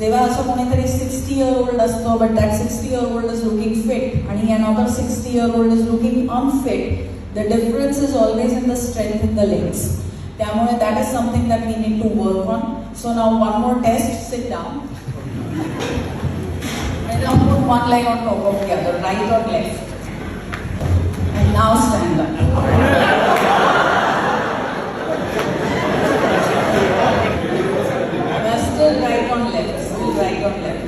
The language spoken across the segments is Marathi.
जेव्हा असं कोणीतरी 60 year old असतो, but that 60 year old is looking fit आणि another 60 year old is looking unfit, the difference is always in the strength in the legs. त्यामुळे that is something that we need to work on. So now one more test, sit down. And now put one leg on top of the other, right or left. And now stand up. Still right on left, still right on left.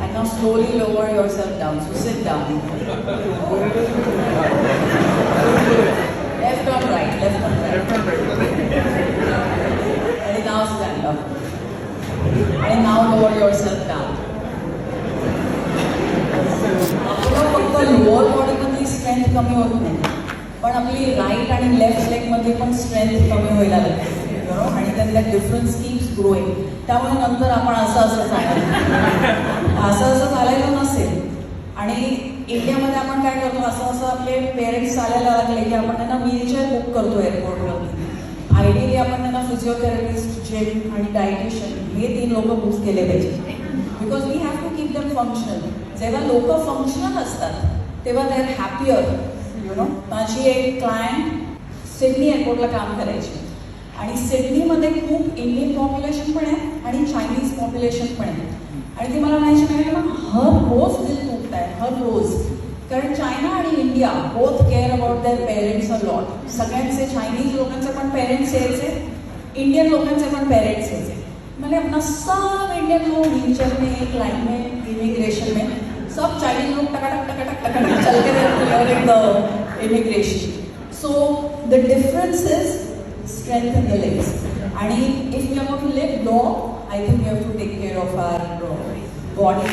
And now slowly lower yourself down. So sit down. Left on right, left on right. And now stand up. And now lower yourself down. आपलं फक्त लोअर बॉडीमधली स्ट्रेंथ कमी होत नाही, पण आपली राईट आणि लेफ्ट लेगमध्ये पण स्ट्रेंथ कमी व्हायला लागते. बरोबर. आणि त्यातला डिफरन्स कीप्स ग्रोईंग. त्यामुळे नंतर आपण असं चालायचं नसेल. आणि इंडियामध्ये आपण काय करतो, असं आपले पेरेंट्स चालायला लागले की आपण त्यांना व्हीलचेअर बुक करतो एअरपोर्टवरती. आयडियली आपण त्यांना फिजिओथेरपिस्ट, जिम आणि डायटिशियन हे 3 लोक बुक केले पाहिजे. Because we have to keep them functional. जेव्हा लोक फंक्शनल असतात तेव्हा दे आर हॅपियर. माझी एक क्लायंट सिडनी एअरपोर्टला काम करायची आणि सिडनीमध्ये खूप इंडियन पॉप्युलेशन पण आहे आणि चायनीज पॉप्युलेशन पण आहे. आणि ती मला म्हणायची नाही ना, हर रोज दिल टूटता है, हर रोज. कारण चायना आणि India both care about their parents a lot. सगळ्यांचे चायनीज लोकांचे पण पेरेंट्स यायचे, इंडियन लोकांचे पण पेरेंट्स यायचे. मैंने अपना सब इंडियन लोग व्हीलचेयर में, एक लाइन में, इमिग्रेशन में, सब चाइनीज लोग टकाटक टकाटक टकाटक चल के clearing the immigration. So the difference is strength in the legs. And if we are going to live long, I think we have to take care of our body.